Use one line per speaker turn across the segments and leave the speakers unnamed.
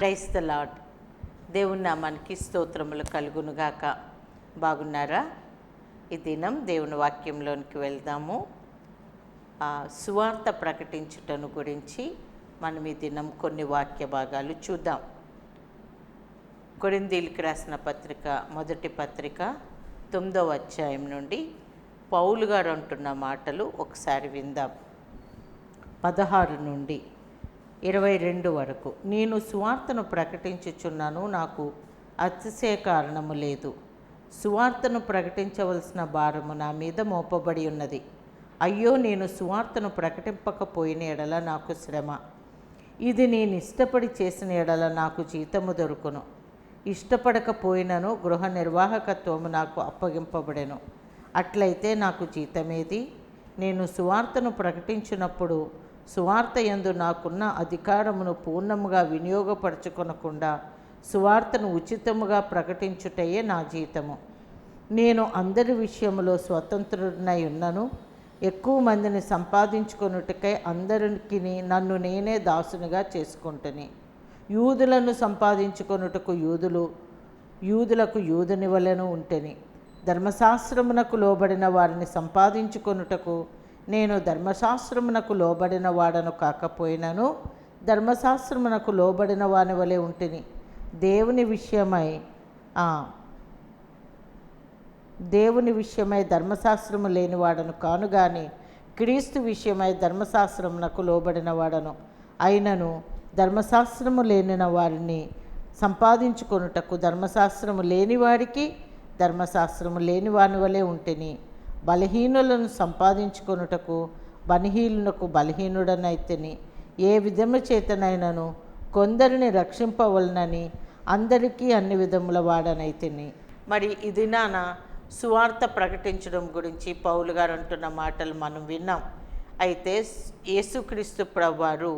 Praise the lord. దేవుని నామానికి స్తోత్రములు కలుగునుగాక. బాగున్నారా? ఈ దినం దేవుని వాక్యంలోనికి వెళ్దాము. సువార్త ప్రకటించుటను గురించి మనం ఈ దినం కొన్ని వాక్య భాగాలు చూద్దాం. కొరింథీయులకు రాసిన పత్రిక, మొదటి పత్రిక 9వ అధ్యాయం నుండి పౌలు గారు అంటున్న మాటలు ఒకసారి విందాం. 16 నుండి 22 వరకు. నేను సువార్తను ప్రకటించుచున్నాను, నాకు అతిశయ కారణము లేదు. సువార్తను ప్రకటించవలసిన భారము నా మీద మోపబడి ఉన్నది. అయ్యో, నేను సువార్తను ప్రకటింపకపోయిన ఎడల నాకు శ్రమ. ఇది నేను ఇష్టపడి చేసిన ఎడల నాకు జీతము దొరుకును. ఇష్టపడకపోయినను గృహ నిర్వాహకత్వము నాకు అప్పగింపబడెను. అట్లయితే నాకు జీతమేది? నేను సువార్తను ప్రకటించినప్పుడు సువార్త యందు నాకున్న అధికారమును పూర్ణముగా వినియోగపరచుకొనకుండా సువార్తను ఉచితముగా ప్రకటించుటయే నా జీతము. నేను అందరి విషయములో స్వతంత్రుడినై ఉన్నను. ఎక్కువ మందిని సంపాదించుకొనుటకై అందరికి నన్ను నేనే దాసునిగా చేసుకుంటుని. యూదులను సంపాదించుకొనుటకు యూదులకు యూదుని వలెను ఉంటెని. ధర్మశాస్త్రమునకు లోబడిన వారిని సంపాదించుకొనుటకు నేను ధర్మశాస్త్రమునకు లోబడిన వాడను కాకపోయినను ధర్మశాస్త్రమునకు లోబడిన వాని వలె ఉంటిని. దేవుని విషయమై ధర్మశాస్త్రము లేనివాడను కాను గాని క్రీస్తు విషయమై ధర్మశాస్త్రమునకు లోబడిన వాడను. అయినను ధర్మశాస్త్రము లేని వారిని సంపాదించుకొనుటకు ధర్మశాస్త్రము లేనివాడికి ధర్మశాస్త్రము లేని వాని వలె ఉంటిని. బలహీనులను సంపాదించుకొనుటకు బలహీనులకు బలహీనుడనైతిని. ఏ విధము చేతనైనను కొందరిని రక్షింపవలనని అందరికీ అన్ని విధముల వాడనైతిని. మరి ఇది నాన్న సువార్త ప్రకటించడం గురించి పౌలు గారు అంటున్న మాటలు మనం విన్నాం. అయితే యేసుక్రీస్తు ప్రభువారు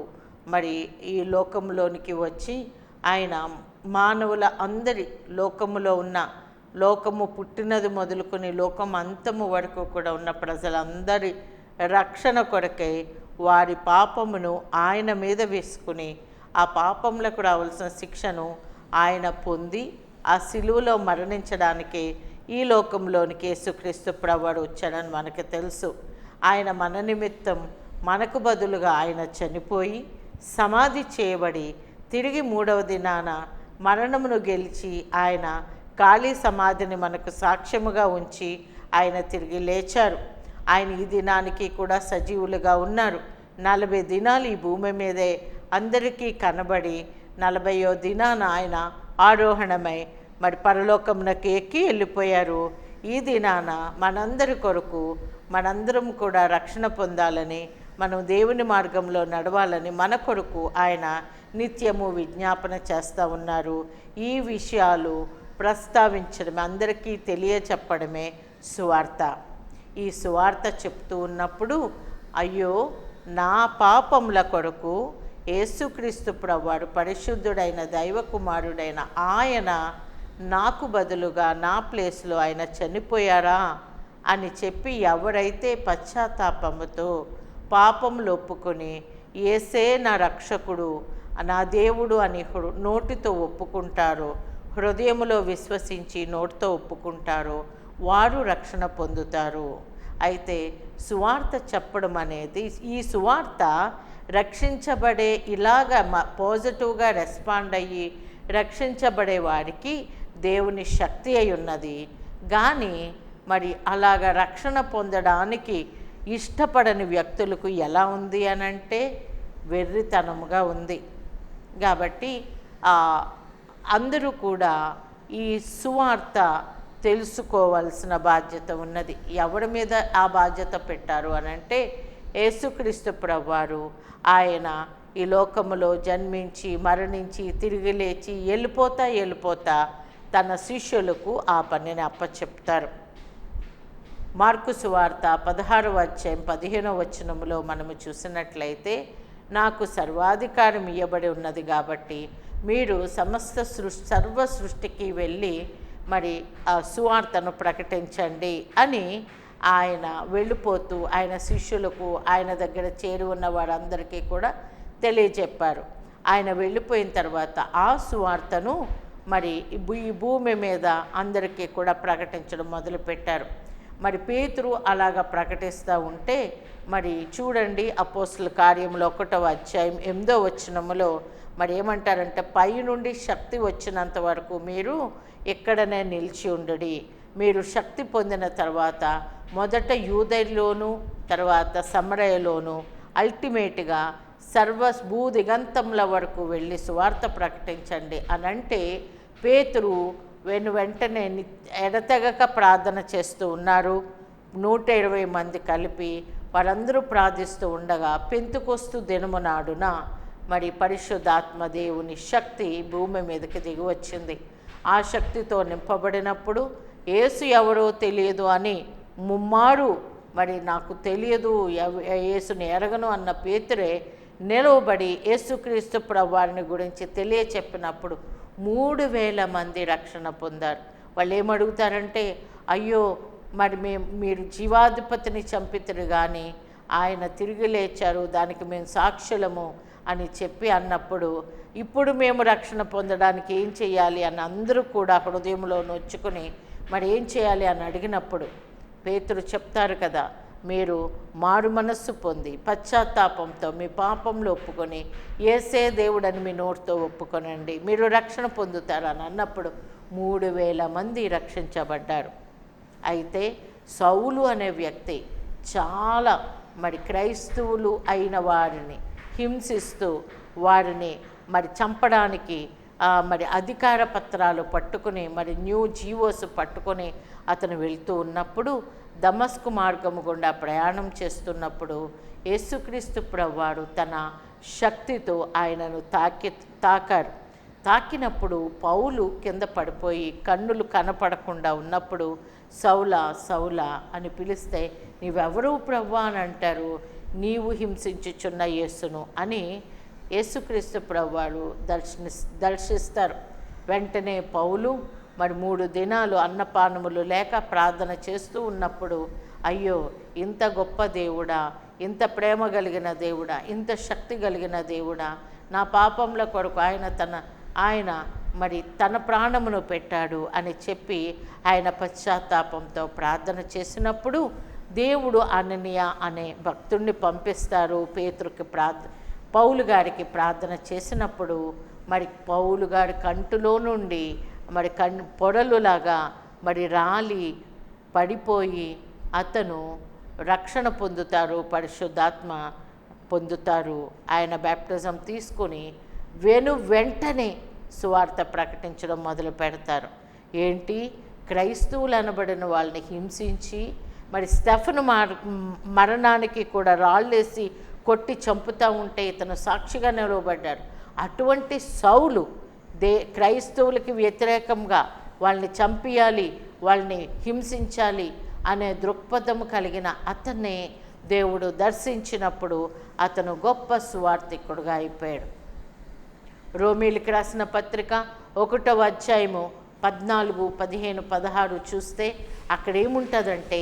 మరి ఈ లోకంలోనికి వచ్చి ఆయన మానవుల అందరి లోకములో ఉన్న లోకము పుట్టినది మొదలుకొని లోకం అంతము వరకు కూడా ఉన్న ప్రజలందరి రక్షణ కొరకై వారి పాపమును ఆయన మీద వేసుకుని ఆ పాపములకు రావాల్సిన శిక్షను ఆయన పొంది ఆ సిలువలో మరణించడానికి ఈ లోకంలోనికి యేసుక్రీస్తు ప్రభువారు వచ్చాడని మనకు తెలుసు. ఆయన మన నిమిత్తం మనకు బదులుగా ఆయన చనిపోయి సమాధి చేయబడి తిరిగి 3వ దినాన మరణమును గెలిచి ఆయన ఖాళీ సమాధిని మనకు సాక్ష్యముగా ఉంచి ఆయన తిరిగి లేచారు. ఆయన ఈ దినానికి కూడా సజీవులుగా ఉన్నారు. 40 దినాలు ఈ భూమి మీదే అందరికీ కనబడి 40వ దినాన ఆయన ఆరోహణమై మరి పరలోకమునకు ఎక్కి వెళ్ళిపోయారు. ఈ దినాన మనందరి కొరకు మనందరం కూడా రక్షణ పొందాలని, మనం దేవుని మార్గంలో నడవాలని మన కొరకు ఆయన నిత్యము విజ్ఞాపన చేస్తూ ఉన్నారు. ఈ విషయాలు ప్రస్తావించడమే, అందరికీ తెలియచెప్పడమే సువార్త. ఈ సువార్త చెప్తూ ఉన్నప్పుడు అయ్యో, నా పాపముల కొరకు యేసుక్రీస్తు ప్రభువారు పరిశుద్ధుడైన దైవకుమారుడైన ఆయన నాకు బదులుగా నా ప్లేస్లో ఆయన చనిపోయారా అని చెప్పి ఎవరైతే పశ్చాత్తాపముతో పాపములు ఒప్పుకొని యేసే నా రక్షకుడు, నా దేవుడు అని నోటితో ఒప్పుకుంటారో, హృదయములో విశ్వసించి నోటితో ఒప్పుకుంటారో వారు రక్షణ పొందుతారు. అయితే సువార్త చెప్పడం అనేది, ఈ సువార్త రక్షించబడే ఇలాగ పాజిటివ్గా రెస్పాండ్ అయ్యి రక్షించబడే వారికి దేవుని శక్తి అయి ఉన్నది. కానీ మరి అలాగ రక్షణ పొందడానికి ఇష్టపడని వ్యక్తులకు ఎలా ఉంది అనంటే వెర్రితనముగా ఉంది. కాబట్టి అందరూ కూడా ఈ సువార్త తెలుసుకోవాల్సిన బాధ్యత ఉన్నది. ఎవరి మీద ఆ బాధ్యత పెట్టారు అనంటే యేసుక్రీస్తు ప్రభువారు ఆయన ఈ లోకములో జన్మించి మరణించి తిరిగి లేచి వెళ్ళిపోతా తన శిష్యులకు ఆ పనిని అప్పచెప్తారు. మార్కు సువార్త 16వ అధ్యాయం 15వ వచనములో మనము చూసినట్లయితే, నాకు సర్వాధికారం ఇవ్వబడి ఉన్నది కాబట్టి మీరు సర్వ సృష్టికి వెళ్ళి మరి ఆ సువార్తను ప్రకటించండి అని ఆయన వెళ్ళిపోతూ ఆయన శిష్యులకు ఆయన దగ్గర చేరి ఉన్న వారందరికీ కూడా తెలియజెప్పారు. ఆయన వెళ్ళిపోయిన తర్వాత ఆ సువార్తను మరి ఈ భూమి మీద అందరికీ కూడా ప్రకటించడం మొదలుపెట్టారు. మరి పేతురు అలాగా ప్రకటిస్తూ ఉంటే మరి చూడండి అపోస్తుల కార్యములు 1వ అధ్యాయం 8వ వచనములో మరి ఏమంటారంటే, పై నుండి శక్తి వచ్చినంత వరకు మీరు ఇక్కడనే నిలిచి ఉండడి. మీరు శక్తి పొందిన తర్వాత మొదట యూదయలోను, తర్వాత సమరయలోను, అల్టిమేట్గా భూదిగంతముల వరకు వెళ్ళి సువార్త ప్రకటించండి అని అంటే, పేతురు వెంటనే ఎడతెగక ప్రార్థన చేస్తూ ఉన్నారు. 120 మంది కలిపి వారందరూ ప్రార్థిస్తూ ఉండగా పెంతెకొస్తు దినము నాడున మరి పరిశుద్ధాత్మ దేవుని శక్తి భూమి మీదకి దిగి వచ్చింది. ఆ శక్తితో నింపబడినప్పుడు యేసు ఎవరో తెలియదు అని ముమ్మారు మరి నాకు తెలియదు, యేసుని ఎరగను అన్న పేతురే నిలవబడి యేసుక్రీస్తు ప్రభువారిని గురించి తెలియచెప్పినప్పుడు 3000 మంది రక్షణ పొందారు. వాళ్ళు ఏమడుగుతారంటే, అయ్యో మరి మీరు జీవాధిపతిని చంపితురు కానీ ఆయన తిరిగి లేచారు, దానికి మేము సాక్షులము అని చెప్పి అన్నప్పుడు, ఇప్పుడు మేము రక్షణ పొందడానికి ఏం చేయాలి అని అందరూ కూడా హృదయంలో నొచ్చుకొని మరి ఏం చేయాలి అని అడిగినప్పుడు పేతురు చెప్తారు కదా, మీరు మారు మనస్సు పొంది పశ్చాత్తాపంతో మీ పాపంలో ఒప్పుకొని యేసే దేవుడని మీ నోటితో ఒప్పుకొనండి, మీరు రక్షణ పొందుతారు అని అన్నప్పుడు 3000 మంది రక్షించబడ్డారు. అయితే సౌలు అనే వ్యక్తి చాలా మరి క్రైస్తవులు అయిన వారిని హింసిస్తూ వారిని మరి చంపడానికి మరి అధికార పత్రాలు పట్టుకుని మరి న్యూ జీవోస్ పట్టుకొని అతను వెళ్తూ ఉన్నప్పుడు దమస్కు మార్గము గుండా ప్రయాణం చేస్తున్నప్పుడు యేసుక్రీస్తు ప్రభువారు తన శక్తితో ఆయనను తాకారు. తాకినప్పుడు పౌలు కింద పడిపోయి కన్నులు కనపడకుండా ఉన్నప్పుడు సౌలా సౌలా అని పిలిస్తే, నీవెవరు ప్రభువా అని అంటారు, నీవు హింసించుచున్న యేసును అని యేసుక్రీస్తు ప్రభువారు దర్శిస్తారు. వెంటనే పౌలు మరి 3 దినాలు అన్నపానములు లేక ప్రార్థన చేస్తూ ఉన్నప్పుడు, అయ్యో ఇంత గొప్ప దేవుడా, ఇంత ప్రేమ కలిగిన దేవుడా, ఇంత శక్తి కలిగిన దేవుడా, నా పాపంల కొరకు ఆయన మరి తన ప్రాణమును పెట్టాడు అని చెప్పి ఆయన పశ్చాత్తాపంతో ప్రార్థన చేసినప్పుడు దేవుడు అననీయ అనే భక్తుడిని పంపిస్తారు. పేతురుకి పౌలు గారికి ప్రార్థన చేసినప్పుడు మరి పౌలు గారి కంటిలో నుండి మరి పొడలులాగా మరి రాలి పడిపోయి అతను రక్షణ పొందుతారు, పరిశుద్ధాత్మ పొందుతారు. ఆయన బ్యాప్టిజం తీసుకొని వెంటనే సువార్త ప్రకటించడం మొదలు పెడతారు. ఏంటి, క్రైస్తవులు అనబడిన వాళ్ళని హింసించి మరి స్టెఫను మరణానికి కూడా రాళ్ళేసి కొట్టి చంపుతూ ఉంటే ఇతను సాక్షిగా నిలవబడ్డారు. అటువంటి సౌలు క్రైస్తవులకి వ్యతిరేకంగా వాళ్ళని చంపియాలి, వాళ్ళని హింసించాలి అనే దృక్పథం కలిగిన అతన్ని దేవుడు దర్శించినప్పుడు అతను గొప్ప సువార్థికుడుగా అయిపోయాడు. రోమీయులకు రాసిన పత్రిక 1వ అధ్యాయము 14, 15, 16 చూస్తే అక్కడ ఏముంటుందంటే,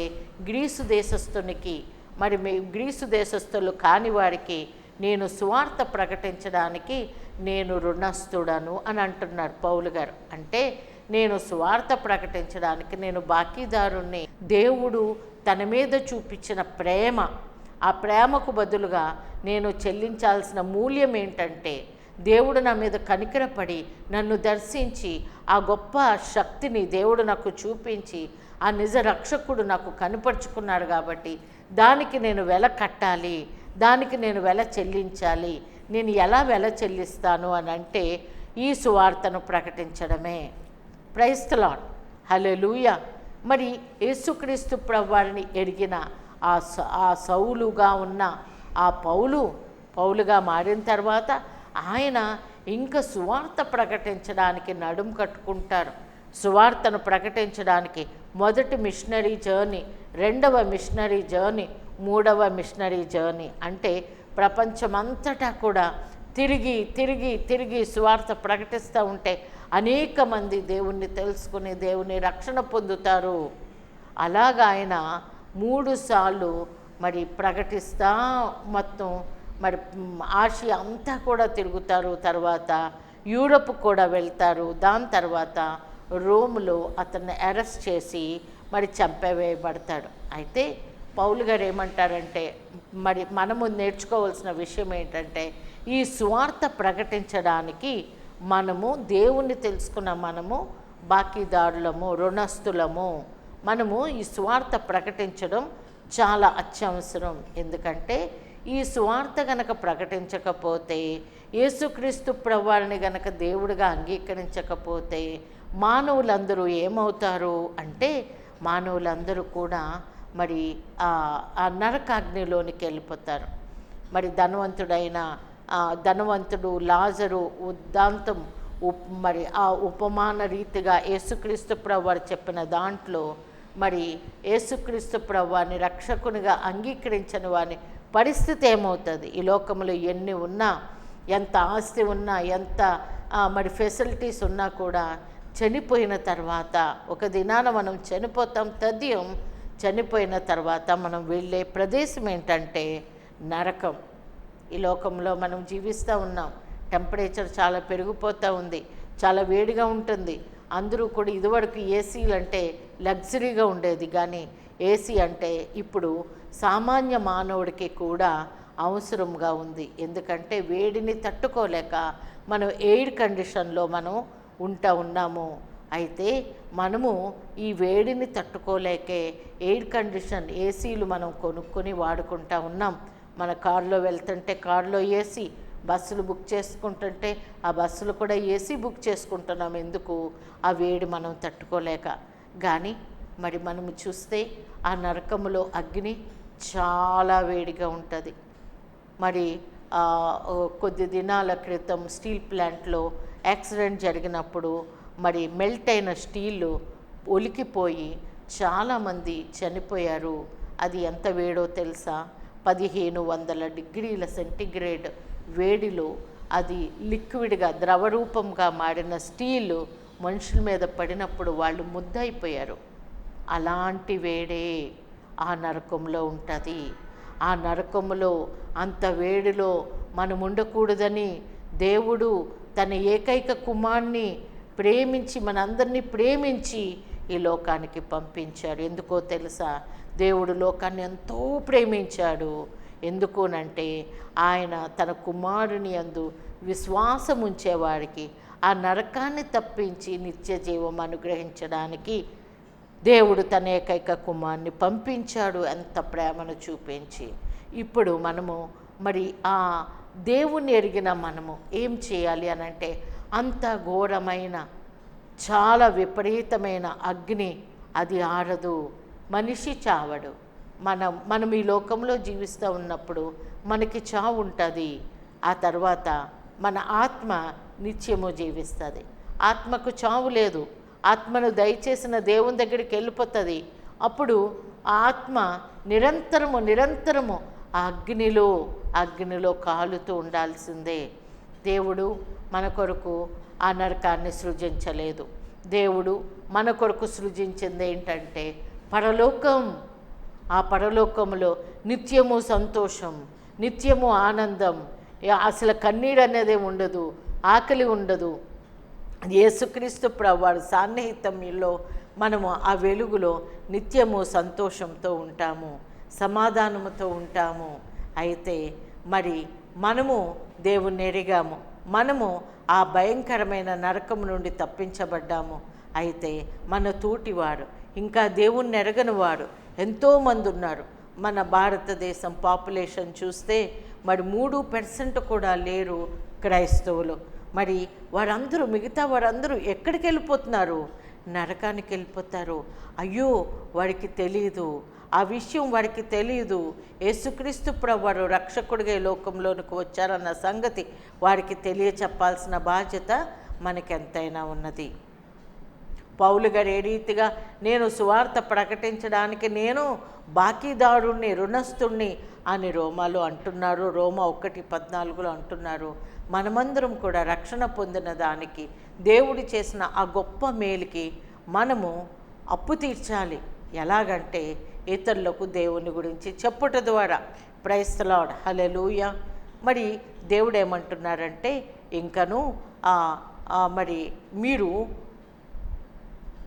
గ్రీసు దేశస్థునికి మరి గ్రీసు దేశస్థులు కాని వారికి నేను సువార్త ప్రకటించడానికి నేను రుణస్థుడను అని అంటున్నారు పౌలు గారు. అంటే నేను సువార్త ప్రకటించడానికి నేను బాకీదారుణ్ణి. దేవుడు తన మీద చూపించిన ప్రేమ, ఆ ప్రేమకు బదులుగా నేను చెల్లించాల్సిన మూల్యం ఏంటంటే, దేవుడు నా మీద కనికరపడి నన్ను దర్శించి ఆ గొప్ప శక్తిని దేవుడు నాకు చూపించి ఆ నిజ రక్షకుడు నాకు కనపరుచుకున్నాడు కాబట్టి దానికి నేను వెల కట్టాలి, దానికి నేను వెల చెల్లించాలి. నేను ఎలా వెల చెల్లిస్తాను అని అంటే ఈ సువార్తను ప్రకటించడమే. ప్రైజ్ ది లార్డ్, హల్లెలూయా. మరి యేసుక్రీస్తు ప్రభువారిని ఎరిగిన ఆ సౌలుగా ఉన్న ఆ పౌలుగా మారిన తర్వాత ఆయన ఇంకా సువార్త ప్రకటించడానికి నడుం కట్టుకుంటారు. సువార్తను ప్రకటించడానికి మొదటి మిషనరీ జర్నీ, 2వ మిషనరీ జర్నీ, 3వ మిషనరీ జర్నీ అంటే ప్రపంచమంతటా కూడా తిరిగి తిరిగి తిరిగి సువార్త ప్రకటిస్తూ ఉంటే అనేక మంది దేవుణ్ణి తెలుసుకుని దేవుని రక్షణ పొందుతారు. అలాగా ఆయన 3 సార్లు మరి ప్రకటిస్తూ మొత్తం మరి ఆసియా అంతా కూడా తిరుగుతారు. తర్వాత యూరప్ కూడా వెళ్తారు. దాని తర్వాత రోమ్లో అతన్ని అరెస్ట్ చేసి మరి చంపవేయబడతాడు. అయితే పౌలు గారు ఏమంటారంటే, మరి మనము నేర్చుకోవాల్సిన విషయం ఏంటంటే, ఈ సువార్త ప్రకటించడానికి మనము దేవుణ్ణి తెలుసుకున్న మనము బాకీదారులము, రుణస్థులము. మనము ఈ సువార్త ప్రకటించడం చాలా అత్యవసరం. ఎందుకంటే ఈ సువార్త గనక ప్రకటించకపోతే, యేసుక్రీస్తు ప్రభువుని గనక దేవుడిగా అంగీకరించకపోతే మానవులందరూ ఏమవుతారు అంటే, మానవులందరూ కూడా మరి ఆ నరకాగ్నిలోనికి వెళ్ళిపోతారు. మరి ధనవంతుడు లాజరు ఉద్దాంతం మరి ఆ ఉపమాన రీతిగా యేసుక్రీస్తు ప్రభువారు చెప్పిన దాంట్లో మరి యేసుక్రీస్తు ప్రభువారిని రక్షకునిగా అంగీకరించని వాని పరిస్థితి ఏమవుతుంది? ఈ లోకంలో ఎన్ని ఉన్నా, ఎంత ఆస్తి ఉన్నా, ఎంత మరి ఫెసిలిటీస్ ఉన్నా కూడా చనిపోయిన తర్వాత ఒక దినాన మనం చనిపోతాం. తథ్యం. చనిపోయిన తర్వాత మనం వెళ్ళే ప్రదేశం ఏంటంటే నరకం. ఈ లోకంలో మనం జీవిస్తూ ఉన్నాం. టెంపరేచర్ చాలా పెరిగిపోతూ ఉంది, చాలా వేడిగా ఉంటుంది. అందరూ కూడా ఇదివరకు ఏసీలు అంటే లగ్జరీగా ఉండేది, కానీ ఏసీ అంటే ఇప్పుడు సామాన్య మానవుడికి కూడా అవసరంగా ఉంది. ఎందుకంటే వేడిని తట్టుకోలేక మనం ఎయిర్ కండిషన్లో మనం ఉన్నాము. అయితే మనము ఈ వేడిని తట్టుకోలేకే ఎయిర్ కండిషన్ ఏసీలు మనం కొనుక్కొని వాడుకుంటూ ఉన్నాం. మన కారులో వెళ్తుంటే కారులో ఏసీ, బస్సులు బుక్ చేసుకుంటుంటే ఆ బస్సులు కూడా ఏసీ బుక్ చేసుకుంటున్నాం. ఎందుకు? ఆ వేడి మనం తట్టుకోలేక. కానీ మరి మనము చూస్తే ఆ నరకములో అగ్ని చాలా వేడిగా ఉంటుంది. మరి కొద్ది దినాల క్రితం స్టీల్ ప్లాంట్లో యాక్సిడెంట్ జరిగినప్పుడు మరి మెల్ట్ అయిన స్టీలు ఒలికిపోయి చాలామంది చనిపోయారు. అది ఎంత వేడో తెలుసా? 1500 డిగ్రీల సెంటిగ్రేడ్ వేడిలో అది లిక్విడ్గా ద్రవరూపంగా మారిన స్టీలు మనుషుల మీద పడినప్పుడు వాళ్ళు ముద్దయిపోయారు. అలాంటి వేడే ఆ నరకంలో ఉంటుంది. ఆ నరకంలో అంత వేడిలో మనం ఉండకూడదని దేవుడు తన ఏకైక కుమారుని ప్రేమించి, మనందరినీ ప్రేమించి ఈ లోకానికి పంపించాడు. ఎందుకో తెలుసా? దేవుడు లోకాన్ని ఎంతో ప్రేమించాడు. ఎందుకోనంటే ఆయన తన కుమారుని యందు విశ్వాసం ఉంచేవాడికి ఆ నరకాన్ని తప్పించి నిత్య జీవం అనుగ్రహించడానికి దేవుడు తన ఏకైక కుమారుని పంపించాడు. ఎంత ప్రేమను చూపించి. ఇప్పుడు మనము మరి ఆ దేవుణ్ణి ఎరిగిన మనము ఏం చేయాలి అనంటే, అంత ఘోరమైన చాలా అగ్ని అది ఆరదు, మనిషి చావడు. మనం ఈ లోకంలో జీవిస్తూ ఉన్నప్పుడు మనకి చావు ఉంటుంది. ఆ తర్వాత మన ఆత్మ నిత్యము జీవిస్తుంది. ఆత్మకు చావు లేదు. ఆత్మను దయచేసిన దేవుని దగ్గరికి వెళ్ళిపోతుంది. అప్పుడు ఆ ఆత్మ నిరంతరము ఆ అగ్నిలో కాలుతూ ఉండాల్సిందే. దేవుడు మన కొరకు ఆ నరకాన్ని సృజించలేదు. దేవుడు మన కొరకు సృజించింది ఏంటంటే పరలోకం. ఆ పరలోకంలో నిత్యము సంతోషం, నిత్యము ఆనందం, అసలు కన్నీరు అనేది ఉండదు, ఆకలి ఉండదు. యేసుక్రీస్తు ప్రభువారి సాన్నిహిత్యంలో మనము ఆ వెలుగులో నిత్యము సంతోషంతో ఉంటాము, సమాధానముతో ఉంటాము. అయితే మరి మనము దేవుణ్ణి ఎరిగాము, మనము ఆ భయంకరమైన నరకం నుండి తప్పించబడ్డాము. అయితే మన తోటివారు, ఇంకా దేవుణ్ణి ఎరగని వారు ఎంతోమంది ఉన్నారు. మన భారతదేశం పాపులేషన్ చూస్తే మరి 3% కూడా లేరు క్రైస్తవులు. మరి మిగతా వారందరూ ఎక్కడికి వెళ్ళిపోతున్నారు? నరకానికి వెళ్ళిపోతారు. అయ్యో, వారికి తెలియదు, ఆ విషయం వారికి తెలియదు. యేసుక్రీస్తు ప్రభువు రక్షకుడిగా లోకంలోనికి వచ్చారన్న సంగతి వారికి తెలియచెప్పాల్సిన బాధ్యత మనకెంతైనా ఉన్నది. పౌలు గారు ఏ రీతిగా నేను సువార్త ప్రకటించడానికి నేను బాకీదారుణ్ణి, రుణస్థుణ్ణి అని రోమాలో అంటున్నారు, రోమా 1:14 అంటున్నారు. మనమందరం కూడా రక్షణ పొందిన దానికి, దేవుడు చేసిన ఆ గొప్ప మేలుకి మనము అప్పు తీర్చాలి. ఎలాగంటే ఇతరులకు దేవుని గురించి చెప్పుట ద్వారా. ప్రైజ్ ది లార్డ్, హల్లెలూయా. మరి దేవుడు ఏమంటున్నారంటే ఇంకను మరి మీరు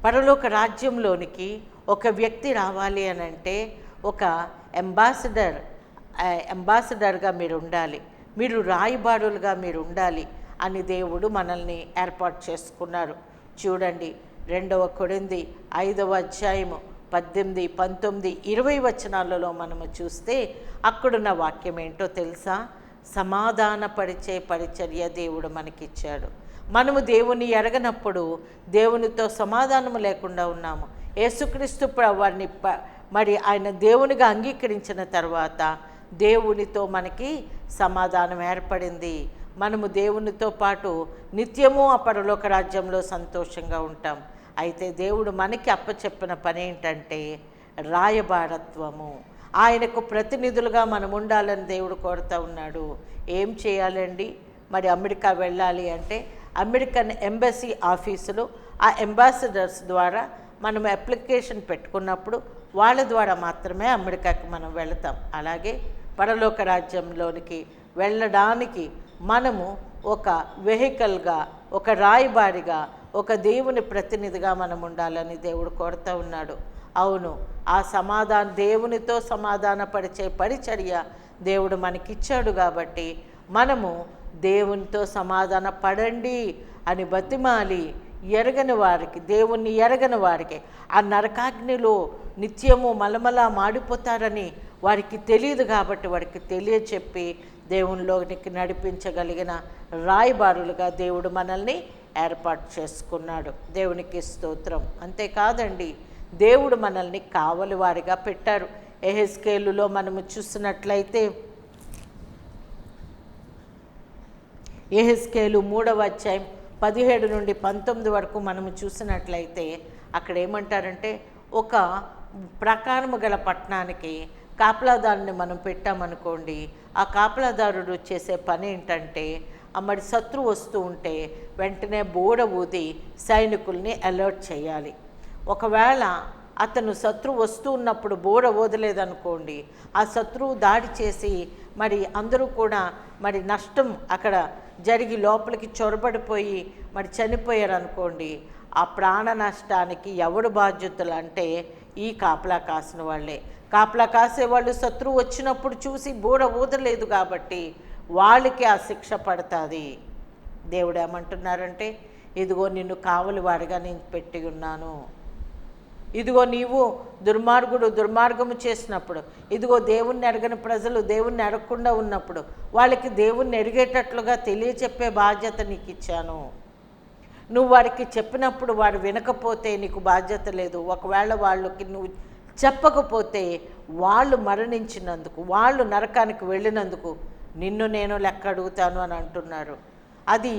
పరలోక రాజ్యంలోనికి ఒక వ్యక్తి రావాలి అని అంటే ఒక అంబాసిడర్గా మీరు ఉండాలి, మీరు రాయబారులుగా మీరు ఉండాలి అని దేవుడు మనల్ని ఏర్పాటు చేసుకున్నారు. చూడండి 2 కొరింథీ 5వ అధ్యాయము 18, 19, 20 వచనాలలో మనము చూస్తే అక్కడున్న వాక్యం ఏంటో తెలుసా? సమాధానపరిచే పరిచర్య దేవుడు మనకిచ్చాడు. మనము దేవుని ఎరగనప్పుడు దేవునితో సమాధానము లేకుండా ఉన్నాము. యేసుక్రీస్తు వారిని మరి ఆయన దేవునిగా అంగీకరించిన తర్వాత దేవునితో మనకి సమాధానం ఏర్పడింది. మనము దేవునితో పాటు నిత్యము ఆ పరలోక రాజ్యంలో సంతోషంగా ఉంటాం. అయితే దేవుడు మనకి అప్పచెప్పిన పని ఏంటంటే రాయబారత్వము. ఆయనకు ప్రతినిధులుగా మనం ఉండాలని దేవుడు కోరుతూ ఉన్నాడు. ఏం చేయాలండి? మరి అమెరికా వెళ్ళాలి అంటే అమెరికన్ ఎంబసీ ఆఫీసులో ఆ అంబాసిడర్స్ ద్వారా మనం అప్లికేషన్ పెట్టుకున్నప్పుడు వాళ్ళ ద్వారా మాత్రమే అమెరికాకి మనం వెళతాం. అలాగే పరలోక రాజ్యంలోనికి వెళ్ళడానికి మనము ఒక వెహికల్గా, ఒక రాయబారిగా, ఒక దేవుని ప్రతినిధిగా మనం ఉండాలని దేవుడు కోరుతూ ఉన్నాడు. అవును, ఆ దేవునితో సమాధానపరిచే పరిచర్య దేవుడు మనకిచ్చాడు. కాబట్టి మనము దేవునితో సమాధాన పడండి అని బతిమాలి దేవుణ్ణి ఎరగని వారికి ఆ నరకాగ్నిలో నిత్యము మలమలా మాడిపోతారని వారికి తెలియదు. కాబట్టి వారికి తెలియచెప్పి దేవునిలోనికి నడిపించగలిగిన రాయబారులుగా దేవుడు మనల్ని ఏర్పాటు చేసుకున్నాడు. దేవునికి స్తోత్రం. అంతేకాదండి, దేవుడు మనల్ని కావలి వారిగా పెట్టారు. యెహెజ్కేలులో మనము చూసినట్లయితే యెహెజ్కేలు 3వ అధ్యాయం 17 నుండి 19 వరకు మనము చూసినట్లయితే అక్కడ ఏమంటారంటే ఒక ప్రకారము గల పట్టణానికి కాపలాదారుని మనం పెట్టామనుకోండి, ఆ కాపలాదారుడు చేసే పని ఏంటంటే మరి శత్రువు వస్తూ ఉంటే వెంటనే బోడ ఊది సైనికుల్ని అలర్ట్ చేయాలి. ఒకవేళ అతను శత్రువు వస్తూ ఉన్నప్పుడు బోడ ఊదలేదనుకోండి, ఆ శత్రువు దాడి చేసి మరి అందరూ కూడా మరి నష్టం అక్కడ జరిగి లోపలికి చొరబడిపోయి మరి చనిపోయారు అనుకోండి, ఆ ప్రాణ నష్టానికి ఎవడు బాధ్యతలు అంటే ఈ కాపలా కాసిన వాళ్ళే. కాపలా కాసేవాళ్ళు శత్రువు వచ్చినప్పుడు చూసి బోడ ఊదలేదు కాబట్టి వాళ్ళకి ఆ శిక్ష పడుతుంది. దేవుడు ఏమంటున్నారంటే ఇదిగో నిన్ను కావలి వాడిగా నేను పెట్టి ఉన్నాను, ఇదిగో నీవు దుర్మార్గము చేసినప్పుడు, ఇదిగో దేవుణ్ణి ఎరగని ప్రజలు దేవుణ్ణి ఎరగకుండా ఉన్నప్పుడు వాళ్ళకి దేవుణ్ణి ఎరిగేటట్లుగా తెలియచెప్పే బాధ్యత నీకు ఇచ్చాను. నువ్వు వారికి చెప్పినప్పుడు వారు వినకపోతే నీకు బాధ్యత లేదు. ఒకవేళ వాళ్ళకి నువ్వు చెప్పకపోతే వాళ్ళు మరణించినందుకు, వాళ్ళు నరకానికి వెళ్ళినందుకు నిన్ను నేను లెక్క అడుగుతాను అని అంటున్నారు. అది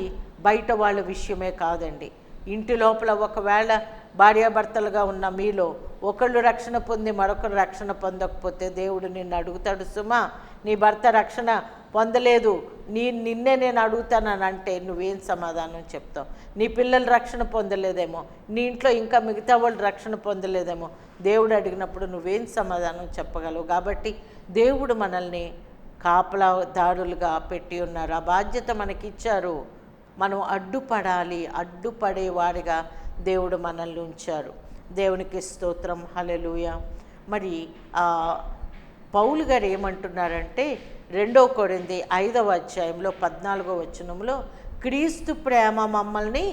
బయట వాళ్ళ విషయమే కాదండి. ఇంటి లోపల ఒకవేళ భార్యాభర్తలుగా ఉన్న మీలో ఒకళ్ళు రక్షణ పొంది మరొకరు రక్షణ పొందకపోతే దేవుడు నిన్ను అడుగుతాడు, సుమా నీ భర్త రక్షణ పొందలేదు, నిన్నే నేను అడుగుతానని అంటే నువ్వేం సమాధానం చెప్తావు? నీ పిల్లలు రక్షణ పొందలేదేమో, నీ ఇంట్లో ఇంకా మిగతా వాళ్ళు రక్షణ పొందలేదేమో, దేవుడు అడిగినప్పుడు నువ్వేం సమాధానం చెప్పగలవు? కాబట్టి దేవుడు మనల్ని కాపలాదారులుగా పెట్టి ఉన్నారు. ఆ బాధ్యత మనకిచ్చారు. మనం అడ్డుపడాలి, అడ్డుపడేవారిగా దేవుడు మనల్ని ఉంచారు. దేవునికి స్తోత్రం, హల్లెలూయా. మరి పౌలు గారు ఏమంటున్నారంటే 2 కొరింథీ 5వ అధ్యాయంలో 14వ వచనంలో క్రీస్తు ప్రేమ మమ్మల్ని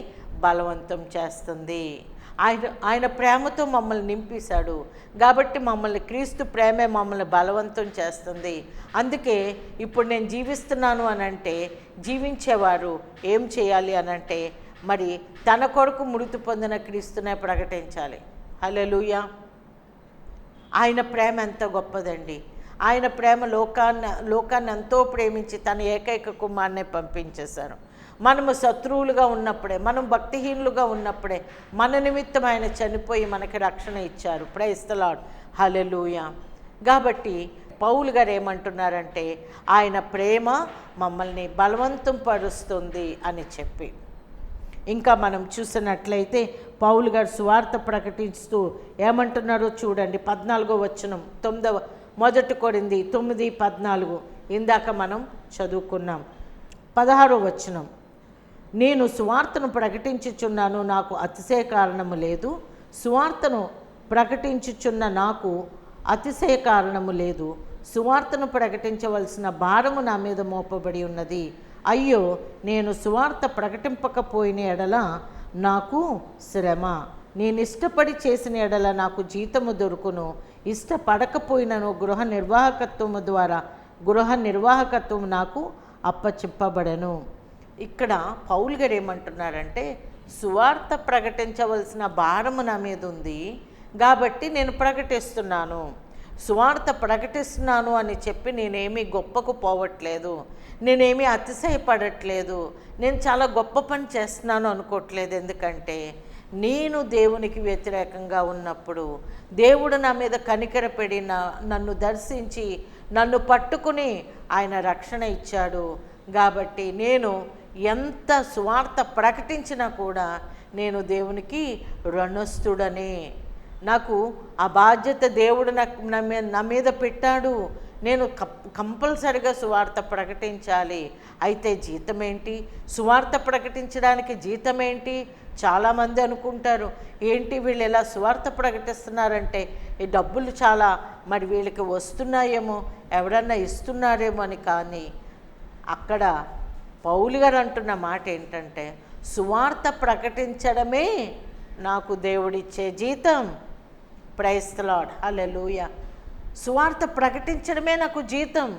బలవంతం చేస్తుంది. ఆయన ప్రేమతో మమ్మల్ని నింపేశాడు కాబట్టి క్రీస్తు ప్రేమే మమ్మల్ని బలవంతం చేస్తుంది. అందుకే ఇప్పుడు నేను జీవిస్తున్నాను అనంటే జీవించేవారు ఏం చేయాలి అనంటే మరి తన కొరకు మృతి పొందిన క్రీస్తునే ప్రకటించాలి. హల్లెలూయా. ఆయన ప్రేమ ఎంత గొప్పదండి. ఆయన ప్రేమ లోకాన్ని ఎంతో ప్రేమించి తన ఏకైక కుమారునే పంపించేశారు. మనము శత్రువులుగా ఉన్నప్పుడే, మనం భక్తిహీనులుగా ఉన్నప్పుడే మన నిమిత్తం ఆయన చనిపోయి మనకి రక్షణ ఇచ్చారు. ప్రైజ్ ది లార్డ్, హల్లెలూయా. కాబట్టి పౌలు గారు ఏమంటున్నారంటే ఆయన ప్రేమ మమ్మల్ని బలవంతం పరుస్తుంది అని చెప్పి, ఇంకా మనం చూసినట్లయితే పౌలు గారు సువార్త ప్రకటిస్తూ ఏమంటున్నారో చూడండి. 14వ వచనం 1 కొరింథీ 9:14 ఇందాక మనం చదువుకున్నాం. 16వ వచనం, నేను సువార్తను ప్రకటించుచున్నాను, నాకు అతిశయ కారణము లేదు. సువార్తను ప్రకటించుచున్న నాకు అతిశయ కారణము లేదు. సువార్తను ప్రకటించవలసిన భారము నా మీద మోపబడి ఉన్నది. అయ్యో, నేను సువార్త ప్రకటింపకపోయిన ఎడల నాకు శ్రమ. నేను ఇష్టపడి చేసిన ఎడల నాకు జీతము దొరుకును. ఇష్టపడకపోయినను గృహ నిర్వాహకత్వము నాకు అప్పచెప్పబడను. ఇక్కడ పౌలు గారు ఏమంటున్నారంటే, సువార్త ప్రకటించవలసిన భారము నా మీద ఉంది కాబట్టి నేను ప్రకటిస్తున్నాను. సువార్త ప్రకటిస్తున్నాను అని చెప్పి నేనేమీ గొప్పకు పోవట్లేదు, నేనేమీ అతిశయపడట్లేదు, నేను చాలా గొప్ప పని చేస్తున్నాను అనుకోవట్లేదు. ఎందుకంటే నేను దేవునికి వ్యతిరేకంగా ఉన్నప్పుడు దేవుడు నా మీద కనికరపడి నన్ను దర్శించి నన్ను పట్టుకుని ఆయన రక్షణ ఇచ్చాడు. కాబట్టి నేను ఎంత సువార్త ప్రకటించినా కూడా నేను దేవునికి రుణస్థుడనే. నాకు ఆ బాధ్యత దేవుడు నా మీద పెట్టాడు. నేను కంపల్సరిగా సువార్త ప్రకటించాలి. అయితే జీతం ఏంటి? సువార్త ప్రకటించడానికి జీతం ఏంటి? చాలామంది అనుకుంటారు, ఏంటి వీళ్ళు ఎలా సువార్త ప్రకటిస్తున్నారంటే ఈ డబ్బులు చాలా మరి వీళ్ళకి వస్తున్నాయేమో, ఎవరన్నా ఇస్తున్నారేమో అని. కానీ అక్కడ పౌలు గారు అంటున్న మాట ఏంటంటే, సువార్త ప్రకటించడమే నాకు దేవుడిచ్చే జీతం. ప్రైజ్ ది లార్డ్, హల్లెలూయా. సువార్త ప్రకటించడమే నాకు జీతం,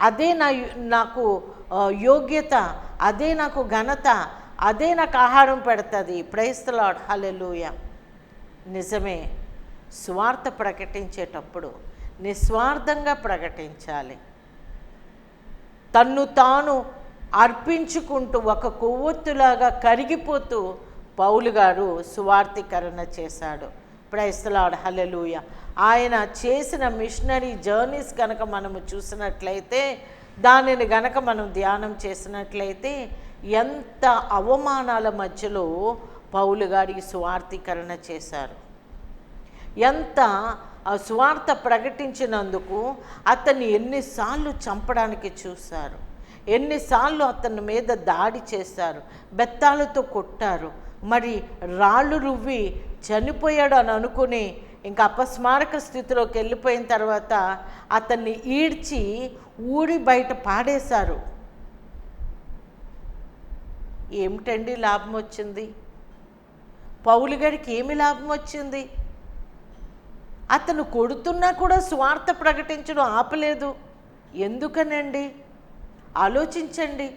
అదే నాకు యోగ్యత, అదే నాకు ఘనత, అదే నాకు ఆహారం పెడుతుంది. ప్రైజ్ ది లార్డ్, హల్లెలూయా. నిజమే, సువార్త ప్రకటించేటప్పుడు నిస్వార్థంగా ప్రకటించాలి. తన్ను తాను అర్పించుకుంటూ ఒక కొవ్వొత్తులాగా కరిగిపోతూ పౌలు గారు సువార్తీకరణ చేశాడు. ప్రైజ్ ది లార్డ్, హల్లెలూయా. ఆయన చేసిన మిషనరీ జర్నీస్ కనుక మనము చూసినట్లయితే, దానిని గనక మనం ధ్యానం చేసినట్లయితే, ఎంత అవమానాల మధ్యలో పౌలు గారికి సువార్తీకరణ చేశారు. ఎంత సువార్త ప్రకటించినందుకు అతన్ని ఎన్నిసార్లు చంపడానికి చూశారు, ఎన్నిసార్లు అతని మీద దాడి చేశారు, బెత్తాలతో కొట్టారు, మరి రాళ్ళు రువ్వి చనిపోయాడు అని అనుకుని ఇంకా అపస్మారక స్థితిలోకి వెళ్ళిపోయిన తర్వాత అతన్ని ఈడ్చి ఊరి బయట పాడేశారు. ఏమిటండి లాభం వచ్చింది? పౌలు గారికి ఏమి లాభం వచ్చింది? అతను కొడుతున్నా కూడా సువార్త ప్రకటించడం ఆపలేదు. ఎందుకనండి? ఆలోచించండి.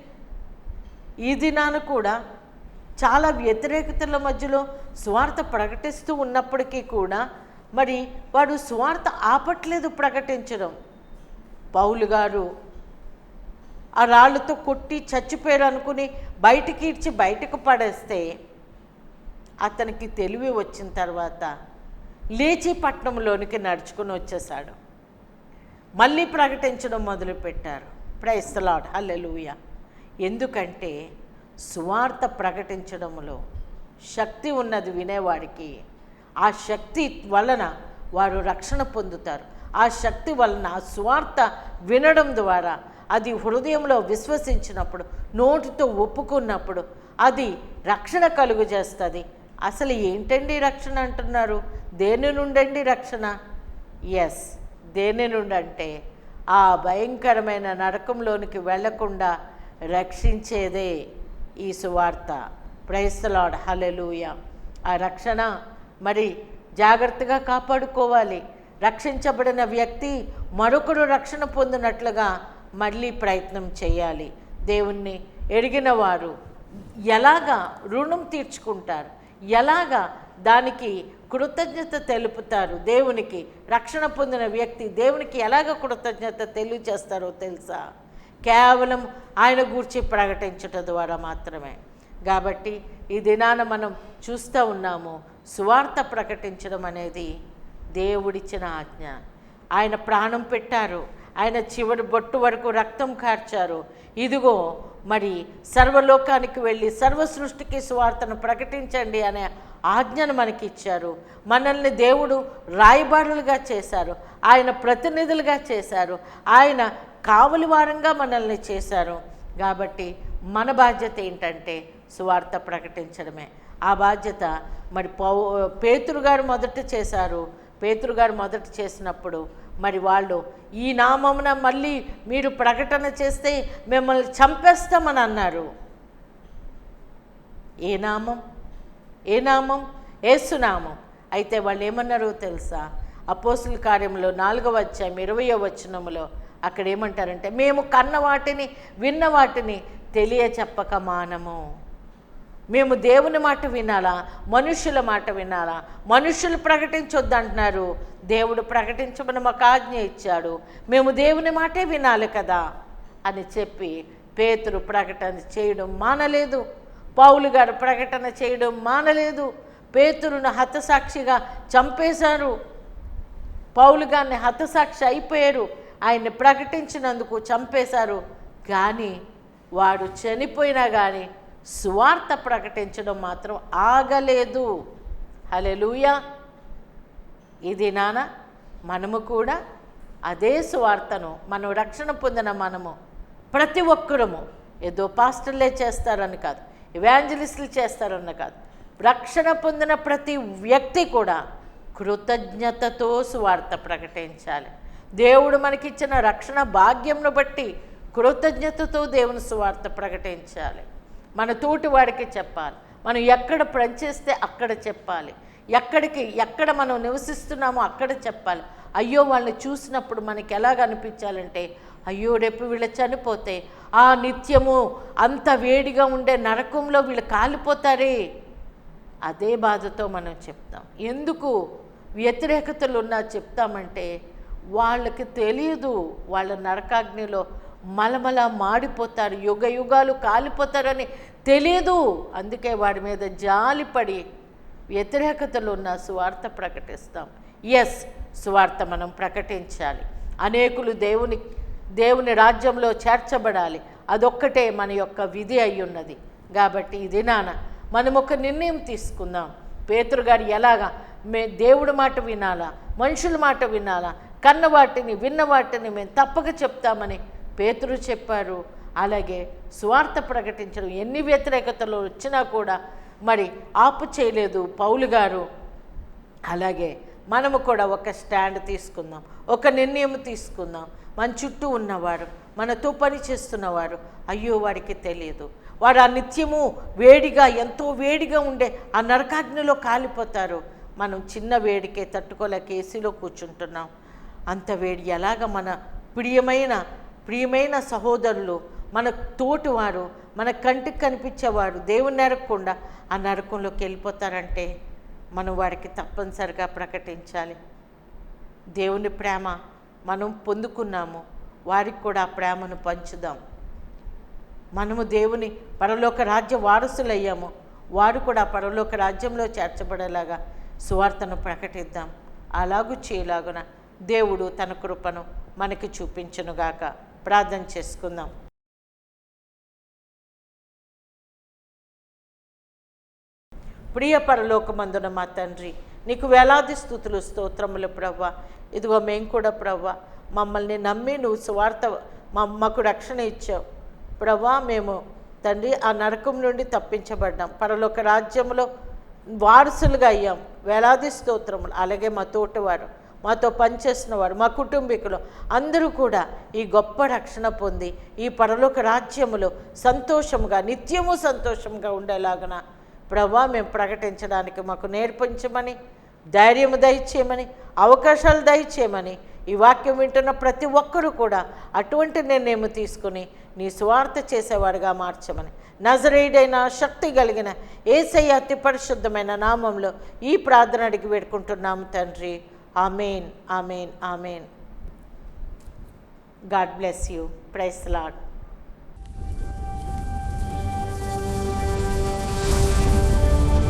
ఈ దినాన కూడా చాలా వ్యతిరేకతల మధ్యలో సువార్త ప్రకటిస్తూ ఉన్నప్పటికీ కూడా మరి వాడు సువార్త ఆపట్లేదు ప్రకటించడం. పౌలు గారు ఆ రాళ్ళతో కొట్టి చచ్చిపోయారు అనుకుని బయటికి ఇడ్చి బయటకు పడేస్తే, అతనికి తెలివి వచ్చిన తర్వాత లేచి పట్టణంలోనికి నడుచుకుని వచ్చేసాడు. మళ్ళీ ప్రకటించడం మొదలుపెట్టారు. ప్రైజ్ ది లార్డ్, హల్లెలూయా. ఎందుకంటే సువార్త ప్రకటించడంలో శక్తి ఉన్నది వినేవాడికి. ఆ శక్తి వలన వారు రక్షణ పొందుతారు. ఆ శక్తి వలన ఆ సువార్త వినడం ద్వారా, అది హృదయంలో విశ్వసించినప్పుడు, నోటితో ఒప్పుకున్నప్పుడు అది రక్షణ కలుగు చేస్తుంది. అసలు ఏంటండి రక్షణ అంటున్నారు? దేని నుండండి రక్షణ? ఎస్, దేని నుండి అంటే ఆ భయంకరమైన నరకంలోనికి వెళ్లకుండా రక్షించేదే ఈ సువార్త. ప్రైజ్ ది లార్డ్, హల్లెలూయా. ఆ రక్షణ మరి జాగ్రత్తగా కాపాడుకోవాలి. రక్షించబడిన వ్యక్తి మరొకరు రక్షణ పొందినట్లుగా మళ్ళీ ప్రయత్నం చేయాలి. దేవుణ్ణి ఎరిగిన వారు ఎలాగా రుణం తీర్చుకుంటారు, ఎలాగా దానికి కృతజ్ఞత తెలుపుతారు? దేవునికి రక్షణ పొందిన వ్యక్తి దేవునికి ఎలాగ కృతజ్ఞత తెలియచేస్తారో తెలుసా? కేవలం ఆయన గూర్చి ప్రకటించటం ద్వారా మాత్రమే. కాబట్టి ఈ దినాన మనం చూస్తూ ఉన్నాము, సువార్త ప్రకటించడం అనేది దేవుడిచ్చిన ఆజ్ఞ. ఆయన ప్రాణం పెట్టారు, ఆయన చివరి బొట్టు వరకు రక్తం కార్చారు. ఇదిగో మరి సర్వలోకానికి వెళ్ళి సర్వ సృష్టికి సువార్తను ప్రకటించండి అనే ఆజ్ఞను మనకి ఇచ్చారు. మనల్ని దేవుడు రాయబారులుగా చేశారు, ఆయన ప్రతినిధులుగా చేశారు, ఆయన కావలి వారంగా మనల్ని చేశారు. కాబట్టి మన బాధ్యత ఏంటంటే సువార్త ప్రకటించడమే. ఆ బాధ్యత మరి పేతురు గారు మొదట చేశారు. పేతురు గారు మొదట చేసినప్పుడు మరి వాళ్ళు ఈ నామమున మళ్ళీ మీరు ప్రకటన చేస్తే మిమ్మల్ని చంపేస్తామని అన్నారు. ఏ నామం? ఏ నామం? యేసునామం. అయితే వాళ్ళు ఏమన్నారో తెలుసా? అపోస్తుల కార్యంలో 4వ అధ్యాయం 20వ వచనములో అక్కడ ఏమంటారంటే, మేము కన్న వాటిని విన్న వాటిని తెలియచెప్పక మానము. మేము దేవుని మాట వినాలా, మనుషుల మాట వినాలా? మనుషులు ప్రకటించొద్దంటున్నారు, దేవుడు ప్రకటించమని మాకు ఆజ్ఞ ఇచ్చాడు, మేము దేవుని మాటే వినాలి కదా అని చెప్పి పేతురు ప్రకటన చేయడం మానలేదు. పౌలు గారు ప్రకటన చేయడం మానలేదు. పేతురును హతసాక్షిగా చంపేశారు. పౌలు గారిని హతసాక్షి అయిపోయారు. ఆయన్ని ప్రకటించినందుకు చంపేశారు. కానీ వాడు చనిపోయినా కానీ సువార్త ప్రకటించడం మాత్రం ఆగలేదు. హల్లెలూయా. ఇది మనము కూడా అదే సువార్తను మనం రక్షణ పొందిన మనము ప్రతి ఒక్కరము ఏదో పాస్టర్లే చేస్తారని కాదు, ఎవాంజలిస్టులు చేస్తారని కాదు, రక్షణ పొందిన ప్రతి వ్యక్తి కూడా కృతజ్ఞతతో సువార్త ప్రకటించాలి. దేవుడు మనకిచ్చిన రక్షణ భాగ్యంను బట్టి కృతజ్ఞతతో దేవుని సువార్త ప్రకటించాలి. మన తోటి వాడికి చెప్పాలి. మనం ఎక్కడ పనిచేస్తే అక్కడ చెప్పాలి. ఎక్కడ మనం నివసిస్తున్నామో అక్కడ చెప్పాలి. అయ్యో వాళ్ళని చూసినప్పుడు మనకి ఎలాగ అనిపించాలంటే, అయ్యో రేపు వీళ్ళు చనిపోతే ఆ నిత్యము అంత వేడిగా ఉండే నరకంలో వీళ్ళు కాలిపోతారే, అదే బాధతో మనం చెప్తాం. ఎందుకు వ్యతిరేకతలు ఉన్నా చెప్తామంటే వాళ్ళకి తెలియదు, వాళ్ళ నరకాగ్నిలో మలమల మాడిపోతారు, యుగ యుగాలు కాలిపోతారని తెలియదు. అందుకే వాడి మీద జాలిపడి వ్యతిరేకతలు ఉన్న సువార్త ప్రకటిస్తాం. సువార్త మనం ప్రకటించాలి. అనేకులు దేవుని రాజ్యంలో చేర్చబడాలి. అదొక్కటే మన యొక్క విధి అయ్యున్నది. కాబట్టి ఇది మనం ఒక నిర్ణయం తీసుకుందాం. పేతురు గారు ఎలాగా దేవుడి మాట వినాలా, మనుషుల మాట వినాలా, కన్న వాటిని విన్న వాటిని మేము తప్పక చెప్తామని పేతురు చెప్పారు. అలాగే సువార్త ప్రకటించడం ఎన్ని వ్యతిరేకతలు వచ్చినా కూడా మరి ఆపు చేయలేదు పౌలు గారు. అలాగే మనము కూడా ఒక స్టాండ్ తీసుకుందాం, ఒక నిర్ణయం తీసుకుందాం. మన చుట్టూ ఉన్నవారు, మనతో పని చేస్తున్నవారు, అయ్యో వాడికి తెలియదు, వాడు ఆ నిత్యము వేడిగా ఎంతో వేడిగా ఉండే ఆ నరకాగ్నిలో కాలిపోతారు. మనం చిన్న వేడికే తట్టుకోలేక ఏసీలో కూర్చుంటున్నాం. అంత వేడి ఎలాగ మన ప్రియమైన సహోదరులు, మన తోటివారు, మన కంటికి కనిపించేవారు దేవుని నరకకుండా ఆ నరకంలోకి వెళ్ళిపోతారంటే మనం వారికి తప్పనిసరిగా ప్రకటించాలి. దేవుని ప్రేమ మనం పొందుకున్నాము, వారికి కూడా ఆ ప్రేమను పంచుదాం. మనము దేవుని పరలోక రాజ్య వారసులయ్యాము, వారు కూడా పరలోక రాజ్యంలో చేర్చబడేలాగా సువార్తను ప్రకటిద్దాం. అలాగూ చేయలాగున దేవుడు తన కృపను మనకి చూపించునుగాక. ప్రార్థన చేసుకుందాం. ప్రియ పరలోకమందున మా తండ్రి, నీకు వేలాది స్తుతులు స్తోత్రములు ప్రభువా. ఇదిగో మేము కూడా ప్రభువా మమ్మల్ని నమ్మి నువ్వు సువార్త మాకు రక్షణ ఇచ్చావు ప్రభువా. మేము తండ్రి ఆ నరకం నుండి తప్పించబడ్డాం, పరలోక రాజ్యంలో వారసులుగా అయ్యాం. వేలాది స్తోత్రములు. అలాగే మా తోటివారు, మాతో పనిచేసిన వారు, మా కుటుంబీకులు అందరూ కూడా ఈ గొప్ప రక్షణ పొంది ఈ పరలోక రాజ్యములో సంతోషంగా నిత్యము సంతోషంగా ఉండేలాగున ప్రభువా మేము ప్రకటించడానికి మాకు నేర్పించమని, ధైర్యము దయచేయమని, అవకాశాలు దయచేయమని ఈ వాక్యం వింటున్న ప్రతి ఒక్కరూ కూడా అటువంటి నిర్ణయం తీసుకుని నీ సువార్త చేసేవాడిగా మార్చమని నజరేయుడైన శక్తి కలిగిన యేసయ్య అతి పరిశుద్ధమైన నామంలో ఈ ప్రార్థన అడిగి వేడుకుంటున్నాము తండ్రి. Amen, amen, amen. God bless you. Praise the lord.